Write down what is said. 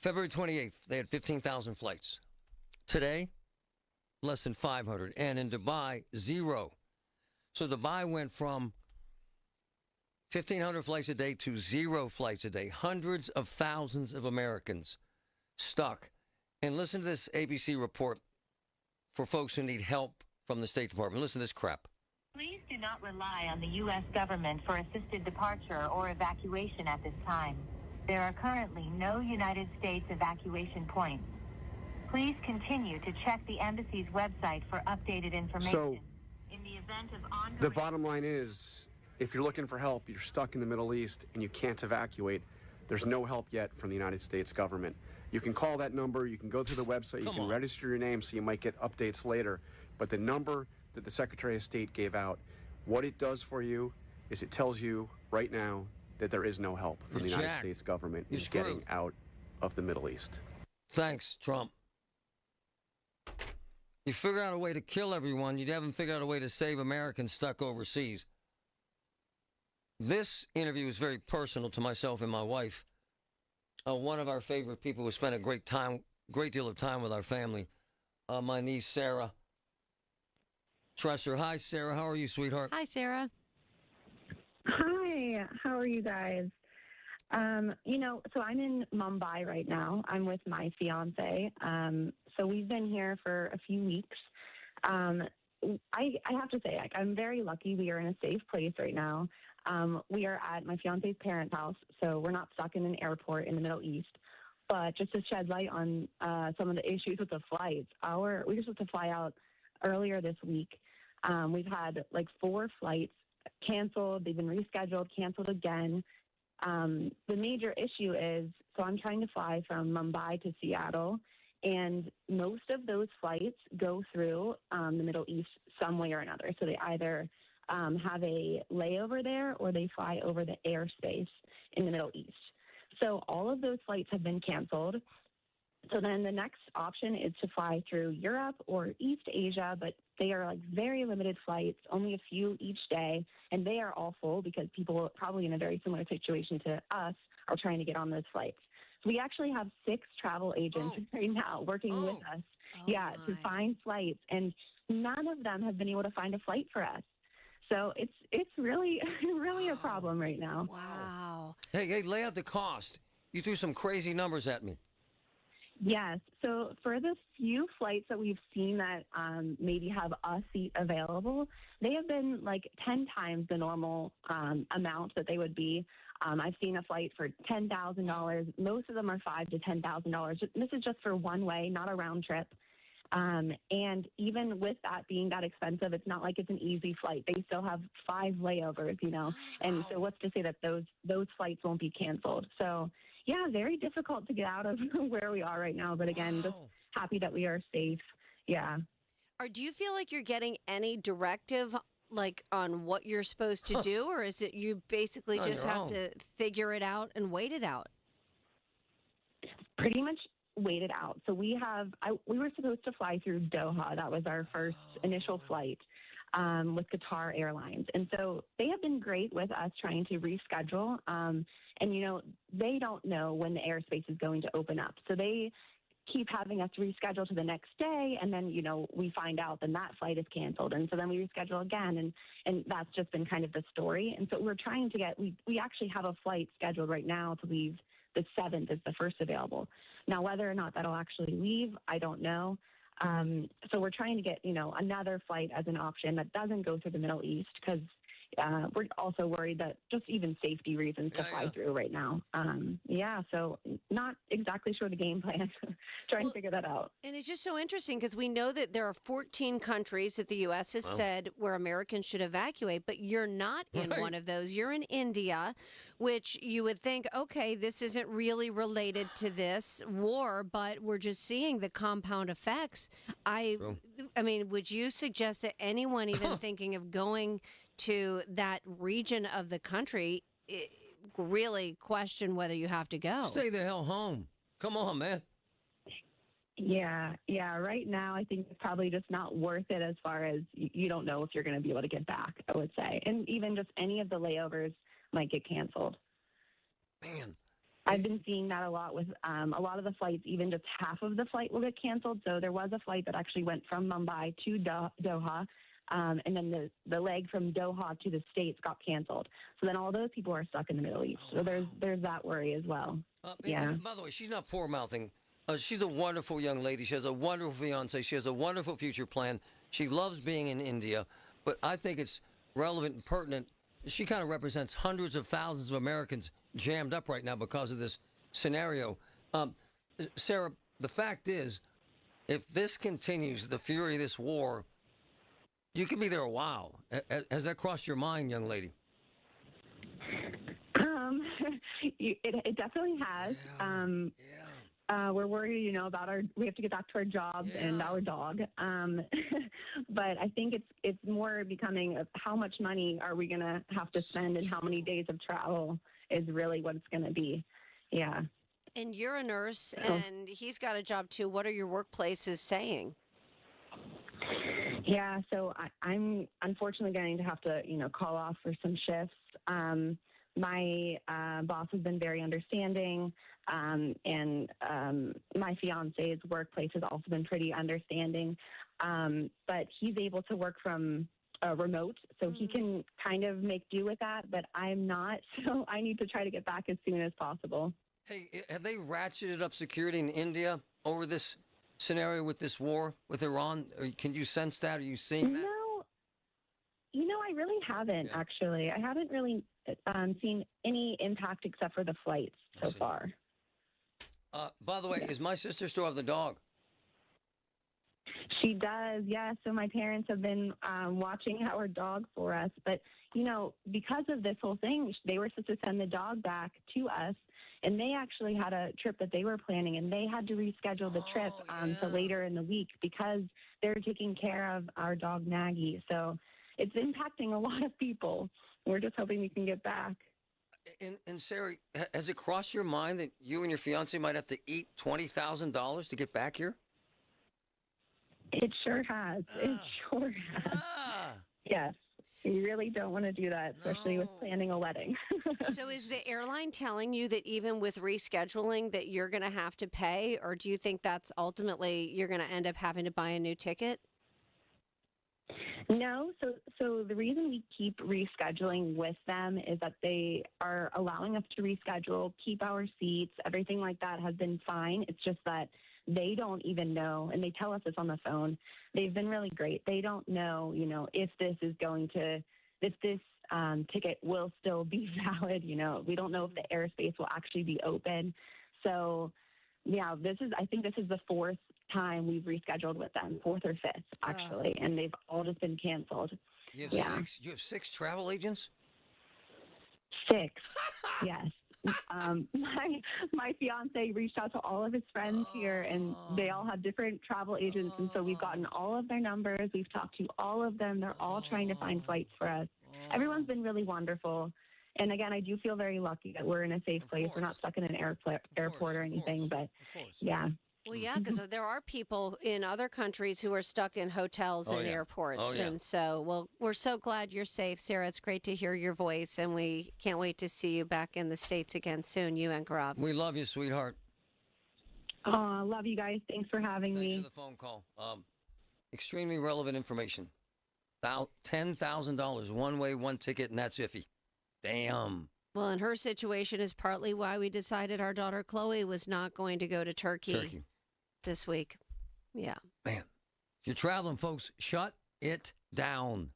February 28th, they had 15,000 flights. Today, less than 500. And in Dubai, 0. So Dubai went from 1,500 flights a day to 0 flights a day. Hundreds of thousands of Americans stuck. And listen to this ABC report for folks who need help from the State Department. Listen to this crap. Please do not rely on the U.S. government for assisted departure or evacuation at this time. There are currently no United States evacuation points. Please continue to check the embassy's website for updated information. So, in the event of ongoing... the bottom line is, if you're looking for help, you're stuck in the Middle East, and you can't evacuate, there's no help yet from the United States government. You can call that number, you can go through the website, you can register your name so you might get updates later. But the number that the Secretary of State gave out, what it does for you is it tells you right now that there is no help from the United States government in getting out of the Middle East. Thanks, Trump. You figured out a way to kill everyone. You haven't figured out a way to save Americans stuck overseas. This interview is very personal to myself and my wife. One of our favorite people who spent a great deal of time with our family, my niece, Sarah Tresser. Hi, Sarah. How are you, sweetheart? Hi, Sarah. Hi, how are you guys? So I'm in Mumbai right now. I'm with my fiance. So we've been here for a few weeks. I have to say, I'm very lucky we are in a safe place right now. We are at my fiance's parents' house, so we're not stuck in an airport in the Middle East. But just to shed light on some of the issues with the flights, we just had to fly out earlier this week. We've had like 4 flights canceled. They've been rescheduled, canceled again. The major issue is, so I'm trying to fly from Mumbai to Seattle, and most of those flights go through the Middle East some way or another. So they either have a layover there or they fly over the airspace in the Middle East. So all of those flights have been canceled. So then the next option is to fly through Europe or East Asia, but they are like very limited flights, only a few each day, and they are all full because people probably in a very similar situation to us are trying to get on those flights. So we actually have 6 travel agents right now working with us, to find flights, and none of them have been able to find a flight for us. So it's really a problem right now. Wow. Hey, lay out the cost. You threw some crazy numbers at me. Yes. So for the few flights that we've seen that maybe have a seat available, they have been like 10 times the normal amount that they would be. I've seen a flight for $10,000. Most of them are $5,000 to $10,000. This is just for one way, not a round trip. And even with that being that expensive, it's not like it's an easy flight. They still have 5 layovers, and so what's to say that those flights won't be canceled? So, yeah, very difficult to get out of where we are right now. But again, just happy that we are safe. Yeah. Or do you feel like you're getting any directive, like on what you're supposed to do, or is it you basically just have to figure it out and wait it out? Pretty much wait it out. So we were supposed to fly through Doha. That was our first initial flight with Qatar Airlines. And so they have been great with us trying to reschedule. And, they don't know when the airspace is going to open up. So they keep having us reschedule to the next day. And then, we find out then that flight is canceled. And so then we reschedule again. And that's just been kind of the story. And so we're trying to we actually have a flight scheduled right now to leave the 7th is the first available. Now, whether or not that'll actually leave, I don't know. So we're trying to get, another flight as an option that doesn't go through the Middle East because we're also worried that just even safety reasons to fly through right now. So not exactly sure the game plan. Trying to figure that out. And it's just so interesting because we know that there are 14 countries that the U.S. has said where Americans should evacuate, but you're not in one of those. You're in India, which you would think, okay, this isn't really related to this war, but we're just seeing the compound effects. I mean, would you suggest that anyone even thinking of going to that region of the country really question whether you have to go? Stay the hell home. Come on, man. Yeah. Right now, I think it's probably just not worth it as far as you don't know if you're going to be able to get back, I would say. And even just any of the layovers might get canceled. Man, I've been seeing that a lot with a lot of the flights, even just half of the flight will get canceled. So there was a flight that actually went from Mumbai to Doha, and then the leg from Doha to the States got canceled. So then all those people are stuck in the Middle East. So there's that worry as well. Yeah. And by the way, she's not poor mouthing. She's a wonderful young lady. She has a wonderful fiance. She has a wonderful future plan. She loves being in India, but I think it's relevant and pertinent. She kind of represents hundreds of thousands of Americans jammed up right now because of this scenario. Sarah, the fact is, if this continues, the fury of this war, you could be there a while. Has that crossed your mind, young lady? It definitely has. We're worried, about we have to get back to our jobs and our dog. But I think it's more becoming of how much money are we going to have to spend and how many days of travel is really what it's going to be. Yeah. And you're a nurse, and he's got a job too. What are your workplaces saying? Yeah, so I'm unfortunately going to have to, call off for some shifts. My boss has been very understanding, and my fiance's workplace has also been pretty understanding. But he's able to work from remote, so he can kind of make do with that, but I'm not, so I need to try to get back as soon as possible. Hey, have they ratcheted up security in India over this scenario with this war with Iran? Or can you sense that? Are you seeing that? No, I really haven't, actually. I haven't really seen any impact except for the flights so far. By the way, does my sister still have the dog? She does, yes. So my parents have been watching our dog for us. But, because of this whole thing, they were supposed to send the dog back to us. And they actually had a trip that they were planning, and they had to reschedule the trip to later in the week because they're taking care of our dog, Maggie. So it's impacting a lot of people. We're just hoping we can get back. And Sarah, has it crossed your mind that you and your fiance might have to eat $20,000 to get back here? It sure has. It sure has. Yes. You really don't want to do that, especially with planning a wedding. So is the airline telling you that even with rescheduling that you're going to have to pay, or do you think that's ultimately you're going to end up having to buy a new ticket? No. So the reason we keep rescheduling with them is that they are allowing us to reschedule, keep our seats, everything like that has been fine. It's just that they don't even know, and they tell us this on the phone. They've been really great. They don't know, if this is if this ticket will still be valid. We don't know if the airspace will actually be open. So, yeah, I think this is the fourth time we've rescheduled with them, fourth or fifth, actually, and they've all just been canceled. You have six travel agents? 6, yes. My fiance reached out to all of his friends here, and they all have different travel agents, and so we've gotten all of their numbers. We've talked to all of them. They're all trying to find flights for us. Everyone's been really wonderful. And again, I do feel very lucky that we're in a safe place. We're not stuck in an airport or anything, but yeah. Well, yeah, because there are people in other countries who are stuck in hotels and airports. And so, we're so glad you're safe, Sarah. It's great to hear your voice, and we can't wait to see you back in the States again soon, you and Gaurav. We love you, sweetheart. Oh, love you guys. Thanks for having me. Thanks for the phone call. Extremely relevant information. $10,000, one way, one ticket, and that's iffy. Damn. Well, and her situation is partly why we decided our daughter Chloe was not going to go to Turkey. This week. Yeah. Man, if you're traveling, folks, shut it down.